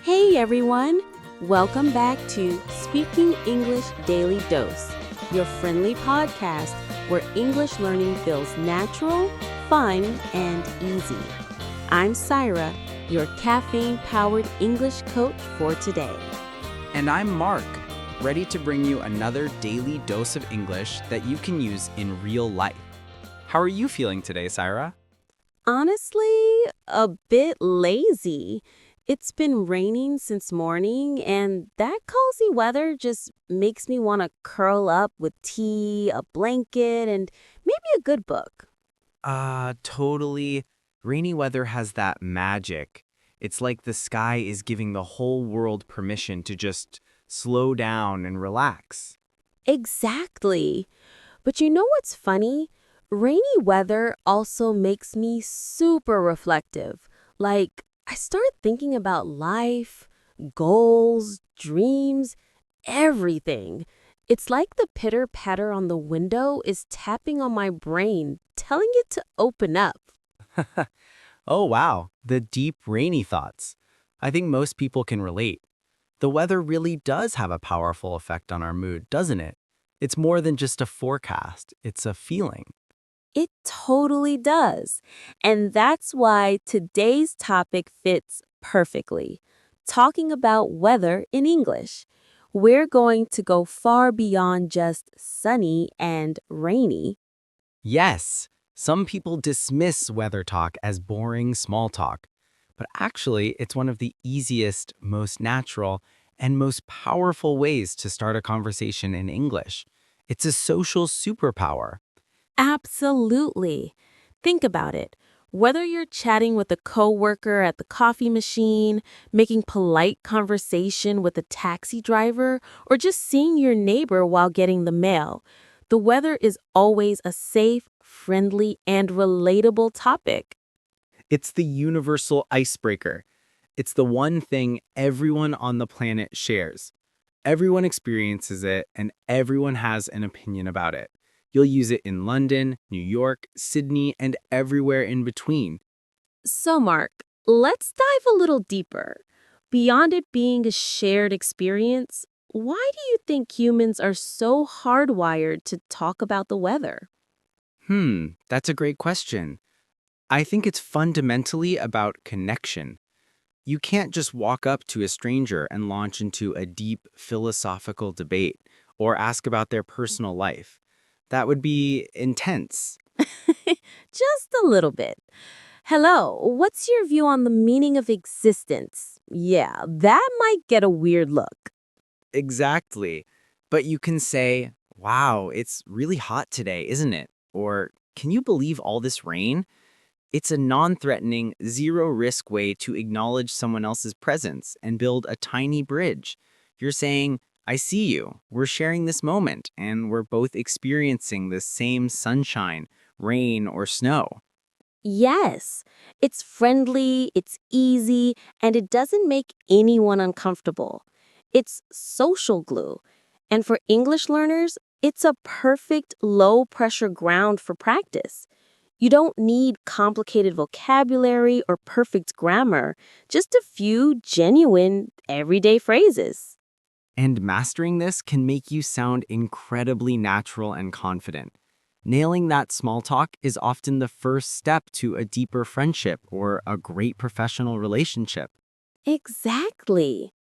Hey everyone! Welcome back to Speaking English Daily Dose, your friendly podcast where English learning feels natural, fun, and easy. I'm Sara, your caffeine-powered English coach for today. And I'm Mark, ready to bring you another daily dose of English that you can use in real life. How are you feeling today, Sara? Honestly, a bit lazy. It's been raining since morning, and that cozy weather just makes me want to curl up with tea, a blanket, and maybe a good book. Totally. Rainy weather has that magic. It's like the sky is giving the whole world permission to just slow down and relax. Exactly. But you know what's funny? Rainy weather also makes me super reflective. Like, I start thinking about life, goals, dreams, everything. It's like the pitter patter on the window is tapping on my brain, telling it to open up. Oh, wow. The deep, rainy thoughts. I think most people can relate. The weather really does have a powerful effect on our mood, doesn't it? It's more than just a forecast, it's a feeling. It totally does. And that's why today's topic fits perfectly. Talking about weather in English. We're going to go far beyond just sunny and rainy. Yes, some people dismiss weather talk as boring small talk, but actually, it's one of the easiest, most natural, and most powerful ways to start a conversation in English. It's a social superpower. Absolutely. Think about it. Whether you're chatting with a coworker at the coffee machine, making polite conversation with a taxi driver, or just seeing your neighbor while getting the mail, the weather is always a safe, friendly, and relatable topic. It's the universal icebreaker. It's the one thing everyone on the planet shares. Everyone experiences it, and everyone has an opinion about it. You'll use it in London, New York, Sydney, and everywhere in between. So, Mark, let's dive a little deeper. Beyond it being a shared experience, why do you think humans are so hardwired to talk about the weather? That's a great question. I think it's fundamentally about connection. You can't just walk up to a stranger and launch into a deep philosophical debate or ask about their personal life. That would be intense. Just a little bit. Hello, what's your view on the meaning of existence? Yeah, that might get a weird look. Exactly. But you can say, wow, it's really hot today, isn't it? Or, can you believe all this rain? It's a non-threatening, zero-risk way to acknowledge someone else's presence and build a tiny bridge. You're saying, I see you. We're sharing this moment, and we're both experiencing the same sunshine, rain, or snow. Yes, it's friendly, it's easy, and it doesn't make anyone uncomfortable. It's social glue. And for English learners, it's a perfect low pressure ground for practice. You don't need complicated vocabulary or perfect grammar, just a few genuine, everyday phrases. And mastering this can make you sound incredibly natural and confident. Nailing that small talk is often the first step to a deeper friendship or a great professional relationship. Exactly.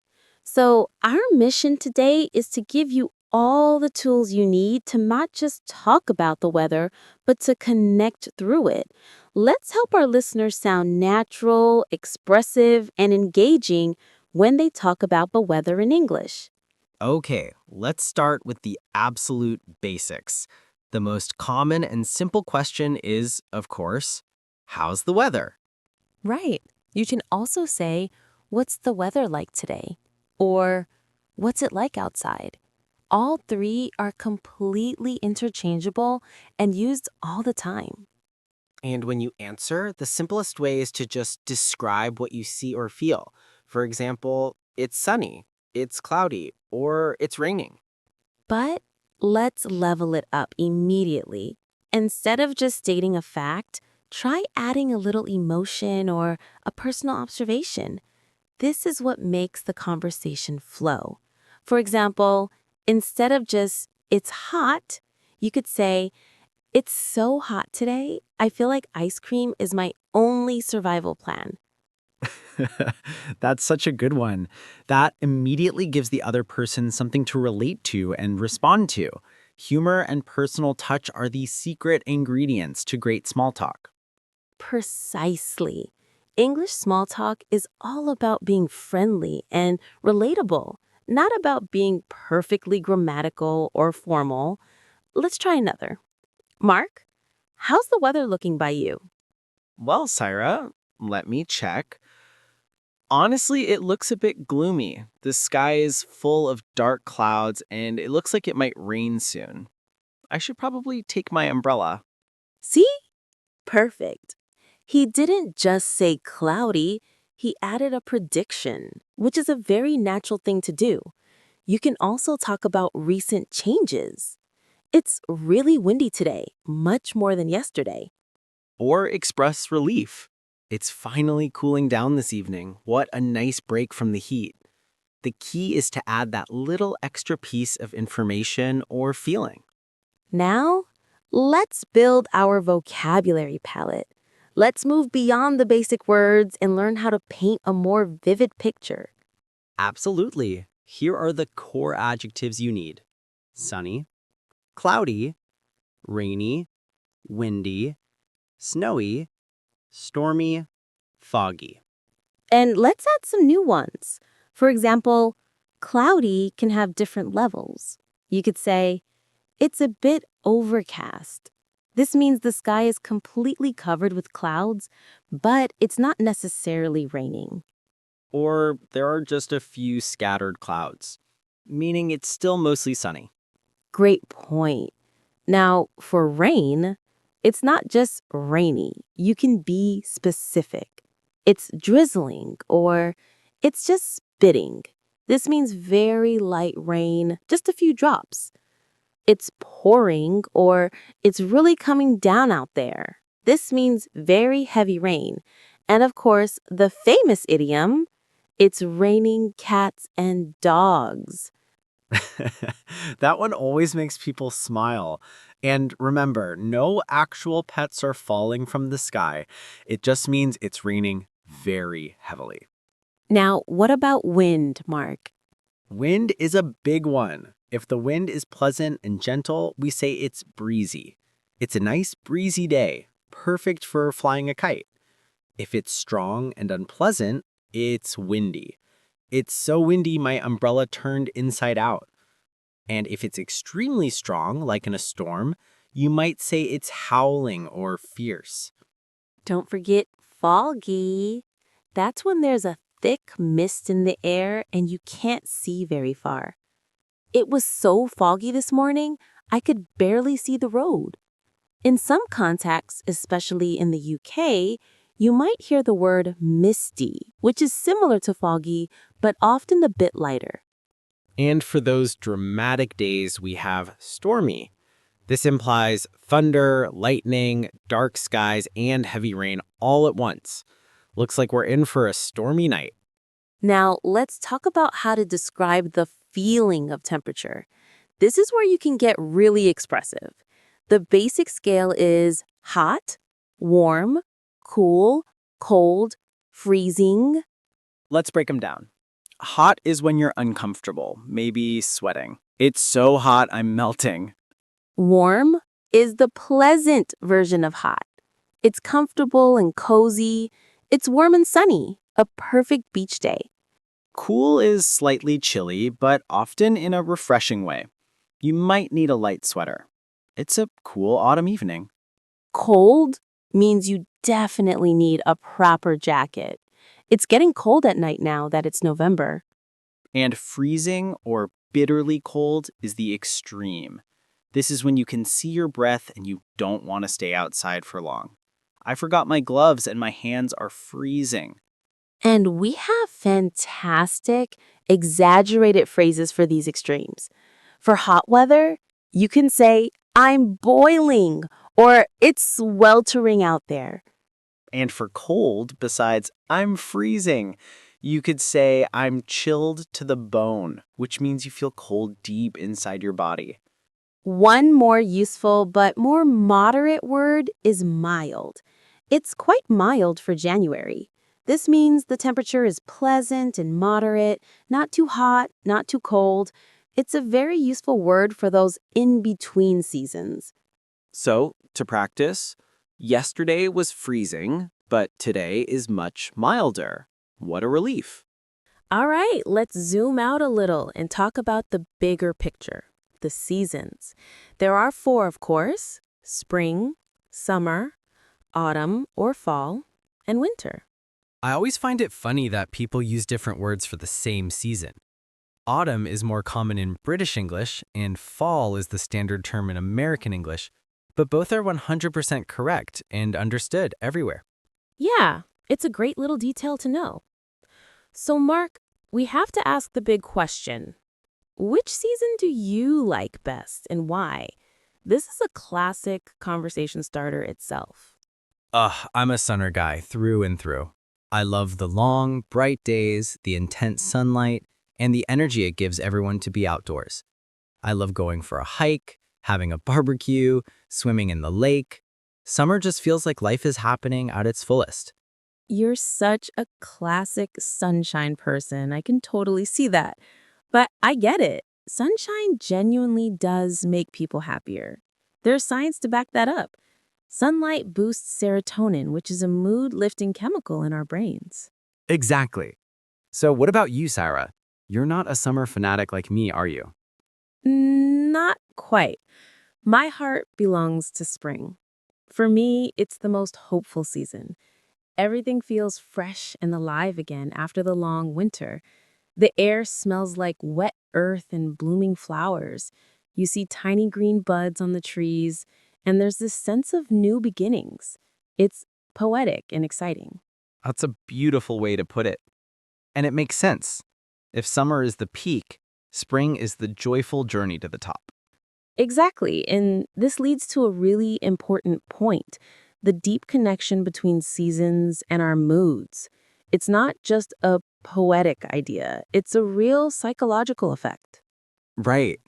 So, our mission today is to give you all the tools you need to not just talk about the weather, but to connect through it. Let's help our listeners sound natural, expressive, and engaging when they talk about the weather in English. Okay, let's start with the absolute basics. The most common and simple question is, of course, how's the weather? Right. You can also say, what's the weather like today? Or, what's it like outside? All three are completely interchangeable and used all the time. And when you answer, the simplest way is to just describe what you see or feel. For example, it's sunny, it's cloudy, or it's raining. But let's level it up immediately. Instead of just stating a fact, try adding a little emotion or a personal observation. This is what makes the conversation flow. For example, instead of just, it's hot, you could say, it's so hot today, I feel like ice cream is my only survival plan. That's such a good one. That immediately gives the other person something to relate to and respond to. Humor and personal touch are the secret ingredients to great small talk. Precisely. English small talk is all about being friendly and relatable, not about being perfectly grammatical or formal. Let's try another. Mark, how's the weather looking by you? Well, Syra, let me check. Honestly, it looks a bit gloomy. The sky is full of dark clouds and it looks like it might rain soon. I should probably take my umbrella. See? Perfect. He didn't just say cloudy, he added a prediction, which is a very natural thing to do. You can also talk about recent changes. It's really windy today, much more than yesterday. Or express relief. It's finally cooling down this evening. What a nice break from the heat. The key is to add that little extra piece of information or feeling. Now, let's build our vocabulary palette. Let's move beyond the basic words and learn how to paint a more vivid picture. Absolutely. Here are the core adjectives you need: sunny, cloudy, rainy, windy, snowy, stormy, foggy. And let's add some new ones. For example, cloudy can have different levels. You could say, it's a bit overcast. This means the sky is completely covered with clouds, but it's not necessarily raining. Or there are just a few scattered clouds, meaning it's still mostly sunny. Great point. Now, for rain, it's not just rainy. You can be specific. It's drizzling or it's just spitting. This means very light rain, just a few drops. It's pouring or it's really coming down out there. This means very heavy rain. And of course, the famous idiom, it's raining cats and dogs. That one always makes people smile. And remember, no actual pets are falling from the sky. It just means it's raining very heavily. Now, what about wind, Mark? Wind is a big one. If the wind is pleasant and gentle, we say it's breezy. It's a nice breezy day, perfect for flying a kite. If it's strong and unpleasant, it's windy. It's so windy my umbrella turned inside out. And if it's extremely strong, like in a storm, you might say it's howling or fierce. Don't forget foggy. That's when there's a thick mist in the air and you can't see very far. It was so foggy this morning, I could barely see the road. In some contexts, especially in the UK, you might hear the word misty, which is similar to foggy, but often a bit lighter. And for those dramatic days, we have stormy. This implies thunder, lightning, dark skies, and heavy rain all at once. Looks like we're in for a stormy night. Now, let's talk about how to describe the feeling of temperature. This is where you can get really expressive. The basic scale is hot, warm, cool, cold, freezing. Let's break them down. Hot is when you're uncomfortable, maybe sweating. It's so hot I'm melting. Warm is the pleasant version of hot. It's comfortable and cozy. It's warm and sunny, a perfect beach day. Cool is slightly chilly, but often in a refreshing way. You might need a light sweater. It's a cool autumn evening. Cold means you definitely need a proper jacket. It's getting cold at night now that it's November. And freezing or bitterly cold is the extreme. This is when you can see your breath and you don't want to stay outside for long. I forgot my gloves and my hands are freezing. And we have fantastic, exaggerated phrases for these extremes. For hot weather, you can say, I'm boiling, or it's sweltering out there. And for cold, besides I'm freezing, You could say, I'm chilled to the bone, which means you feel cold deep inside your body. One more useful but more moderate word is mild. It's quite mild for January. This means the temperature is pleasant and moderate, not too hot, not too cold. It's a very useful word for those in-between seasons. So, to practice, yesterday was freezing, but today is much milder. What a relief. All right, let's zoom out a little and talk about the bigger picture, the seasons. There are four, of course: spring, summer, autumn or fall, and winter. I always find it funny that people use different words for the same season. Autumn is more common in British English, and fall is the standard term in American English, but both are 100% correct and understood everywhere. Yeah, it's a great little detail to know. So, Mark, we have to ask the big question. Which season do you like best and why? This is a classic conversation starter itself. I'm a summer guy through and through. I love the long, bright days, the intense sunlight, and the energy it gives everyone to be outdoors. I love going for a hike, having a barbecue, swimming in the lake. Summer just feels like life is happening at its fullest. You're such a classic sunshine person. I can totally see that. But I get it. Sunshine genuinely does make people happier. There's science to back that up. Sunlight boosts serotonin, which is a mood-lifting chemical in our brains. Exactly. So what about you, Sarah? You're not a summer fanatic like me, are you? Not quite. My heart belongs to spring. For me, it's the most hopeful season. Everything feels fresh and alive again after the long winter. The air smells like wet earth and blooming flowers. You see tiny green buds on the trees, and there's this sense of new beginnings. It's poetic and exciting. That's a beautiful way to put it. And it makes sense. If summer is the peak, spring is the joyful journey to the top. Exactly, and this leads to a really important point: the deep connection between seasons and our moods. It's not just a poetic idea, it's a real psychological effect. Right.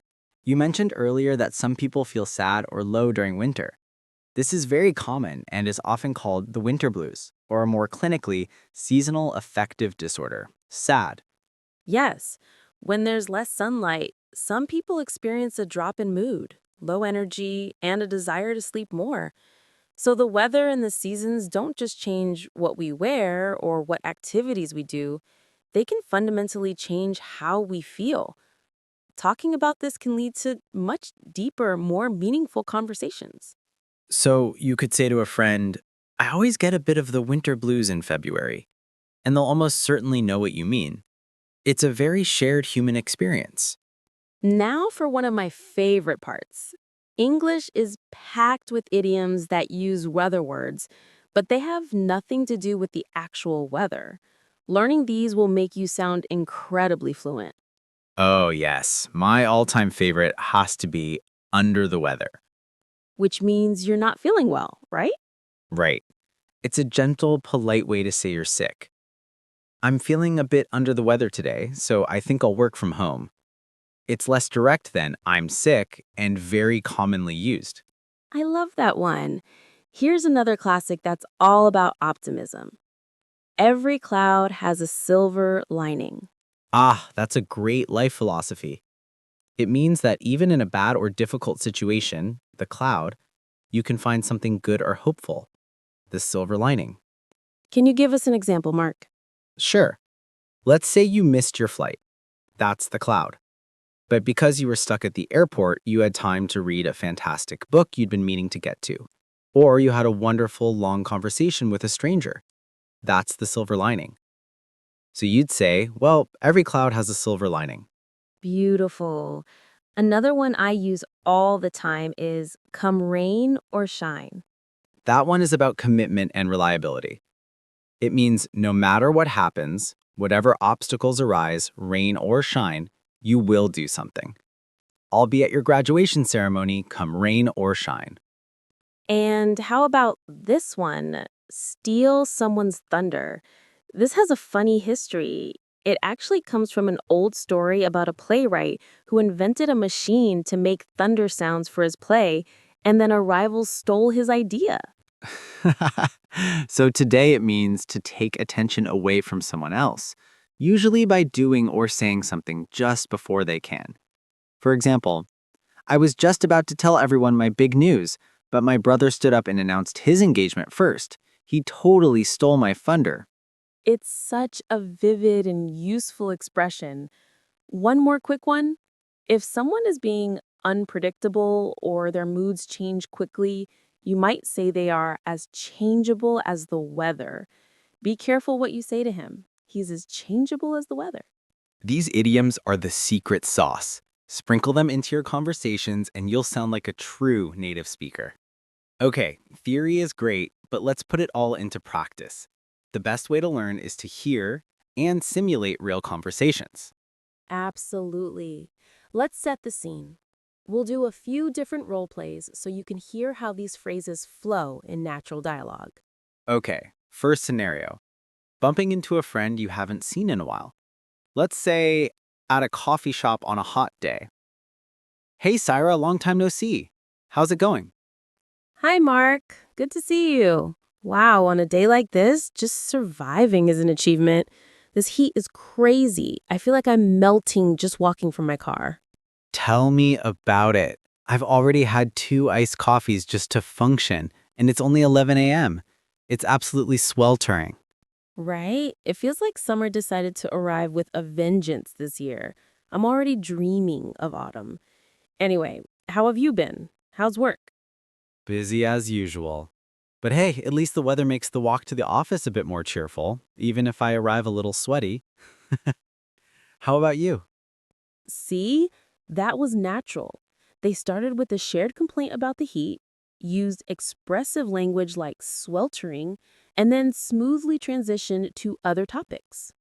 You mentioned earlier that some people feel sad or low during winter. This is very common and is often called the winter blues, or more clinically, seasonal affective disorder, SAD. Yes, when there's less sunlight, some people experience a drop in mood, low energy, and a desire to sleep more. So the weather and the seasons don't just change what we wear or what activities we do, they can fundamentally change how we feel. Talking about this can lead to much deeper, more meaningful conversations. So you could say to a friend, I always get a bit of the winter blues in February, and they'll almost certainly know what you mean. It's a very shared human experience. Now for one of my favorite parts. English is packed with idioms that use weather words, but they have nothing to do with the actual weather. Learning these will make you sound incredibly fluent, Oh, yes. My all-time favorite has to be under the weather. which means you're not feeling well, right? Right. It's a gentle, polite way to say you're sick. I'm feeling a bit under the weather today, so I think I'll work from home. It's less direct than I'm sick and very commonly used. I love that one. Here's another classic that's all about optimism. Every cloud has a silver lining. Ah, that's a great life philosophy. It means that even in a bad or difficult situation, the cloud, you can find something good or hopeful, the silver lining. Can you give us an example, Mark? Sure, let's say you missed your flight. That's the cloud. But because you were stuck at the airport, you had time to read a fantastic book you'd been meaning to get to. Or you had a wonderful long conversation with a stranger. That's the silver lining. So you'd say, well, every cloud has a silver lining. Beautiful. Another one I use all the time is come rain or shine. That one is about commitment and reliability. It means no matter what happens, whatever obstacles arise, rain or shine, you will do something. I'll be at your graduation ceremony, come rain or shine. And how about this one? Steal someone's thunder. This has a funny history. It actually comes from an old story about a playwright who invented a machine to make thunder sounds for his play, and then a rival stole his idea. So today it means to take attention away from someone else, usually by doing or saying something just before they can. For example, I was just about to tell everyone my big news, but my brother stood up and announced his engagement first. He totally stole my thunder. It's such a vivid and useful expression. One more quick one. If someone is being unpredictable or their moods change quickly, you might say they are as changeable as the weather. Be careful what you say to him. He's as changeable as the weather. These idioms are the secret sauce. Sprinkle them into your conversations and you'll sound like a true native speaker. Okay, theory is great, but let's put it all into practice. The best way to learn is to hear and simulate real conversations. Absolutely. Let's set the scene. We'll do a few different role plays so you can hear how these phrases flow in natural dialogue. Okay, first scenario. Bumping into a friend you haven't seen in a while. Let's say at a coffee shop on a hot day. Hey, Sara, long time no see. How's it going? Hi, Mark. Good to see you. Wow, on a day like this, just surviving is an achievement. This heat is crazy. I feel like I'm melting just walking from my car. Tell me about it. I've already had 2 iced coffees just to function, and it's only 11 a.m. It's absolutely sweltering. Right? It feels like summer decided to arrive with a vengeance this year. I'm already dreaming of autumn. Anyway, how have you been? How's work? Busy as usual. But hey, at least the weather makes the walk to the office a bit more cheerful, even if I arrive a little sweaty. How about you? See? That was natural. They started with a shared complaint about the heat, used expressive language like sweltering, and then smoothly transitioned to other topics.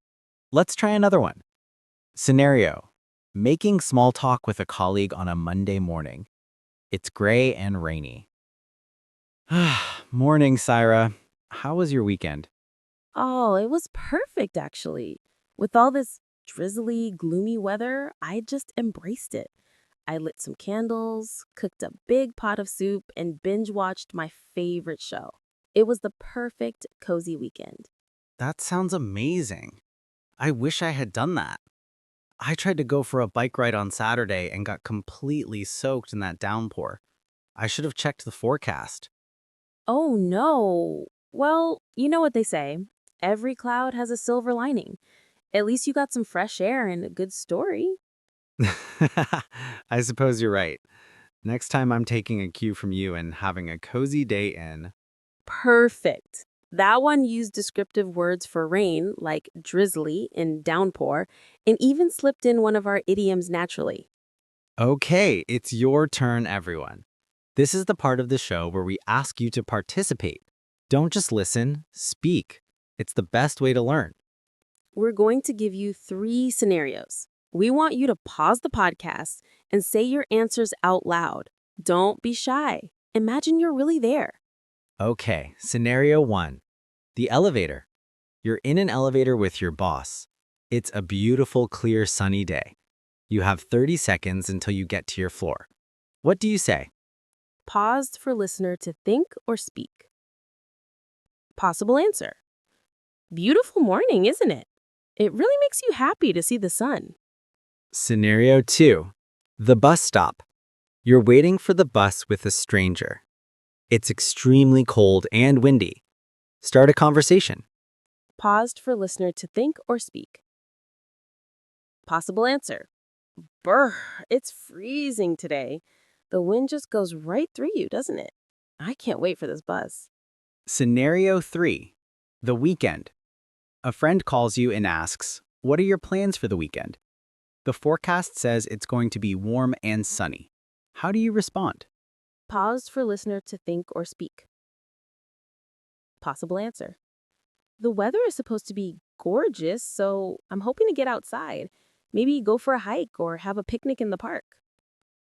Let's try another one. Scenario. Making small talk with a colleague on a Monday morning. It's gray and rainy. Morning, Syra. How was your weekend? Oh, it was perfect, actually. With all this drizzly, gloomy weather, I just embraced it. I lit some candles, cooked a big pot of soup, and binge watched my favorite show. It was the perfect, cozy weekend. That sounds amazing. I wish I had done that. I tried to go for a bike ride on Saturday and got completely soaked in that downpour. I should have checked the forecast. Oh no. Well, you know what they say. Every cloud has a silver lining. At least you got some fresh air and a good story. I suppose you're right. Next time I'm taking a cue from you and having a cozy day in. Perfect. That one used descriptive words for rain, like drizzly and downpour, and even slipped in one of our idioms naturally. Okay, it's your turn, everyone. This is the part of the show where we ask you to participate. Don't just listen, speak. It's the best way to learn. We're going to give you 3 scenarios. We want you to pause the podcast and say your answers out loud. Don't be shy. Imagine you're really there. Okay, scenario 1. The elevator. You're in an elevator with your boss. It's a beautiful, clear, sunny day. You have 30 seconds until you get to your floor. What do you say? Paused for listener to think or speak. Possible answer. Beautiful morning, isn't it? It really makes you happy to see the sun. Scenario 2. The bus stop. You're waiting for the bus with a stranger. It's extremely cold and windy. Start a conversation. Paused for listener to think or speak. Possible answer. Brr, it's freezing today. The wind just goes right through you, doesn't it? I can't wait for this bus. Scenario 3. The weekend. A friend calls you and asks, "What are your plans for the weekend?" The forecast says it's going to be warm and sunny. How do you respond? Paused for listener to think or speak. Possible answer. The weather is supposed to be gorgeous, so I'm hoping to get outside. Maybe go for a hike or have a picnic in the park.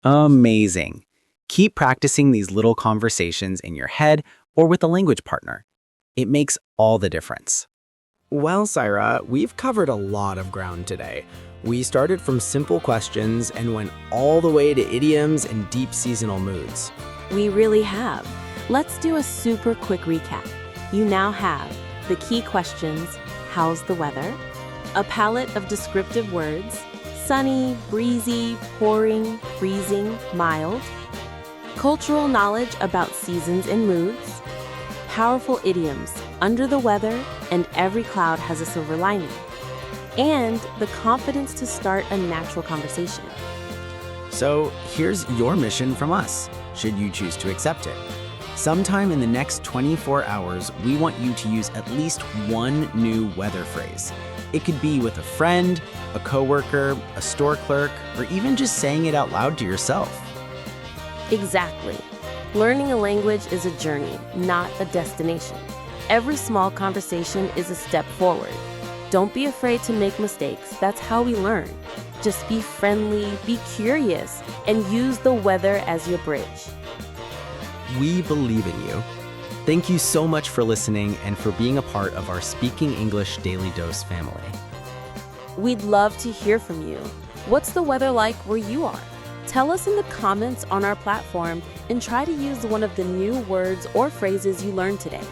Amazing. Keep practicing these little conversations in your head or with a language partner. It makes all the difference. Well, Syra, we've covered a lot of ground today. We started from simple questions and went all the way to idioms and deep seasonal moods. We really have. Let's do a super quick recap. You now have the key questions: how's the weather? A palette of descriptive words: sunny, breezy, pouring, freezing, mild. Cultural knowledge about seasons and moods. Powerful idioms: under the weather and every cloud has a silver lining. And the confidence to start a natural conversation. So here's your mission from us, should you choose to accept it. Sometime in the next 24 hours, we want you to use at least one new weather phrase. It could be with a friend, a coworker, a store clerk, or even just saying it out loud to yourself. Exactly. Learning a language is a journey, not a destination. Every small conversation is a step forward. Don't be afraid to make mistakes. That's how we learn. Just be friendly, be curious, and use the weather as your bridge. We believe in you. Thank you so much for listening and for being a part of our Speaking English Daily Dose family. We'd love to hear from you. What's the weather like where you are? Tell us in the comments on our platform and try to use one of the new words or phrases you learned today.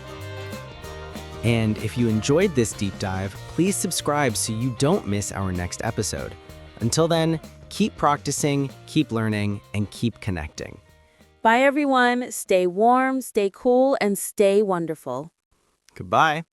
And if you enjoyed this deep dive, please subscribe so you don't miss our next episode. Until then, keep practicing, keep learning, and keep connecting. Bye, everyone. Stay warm, stay cool, and stay wonderful. Goodbye.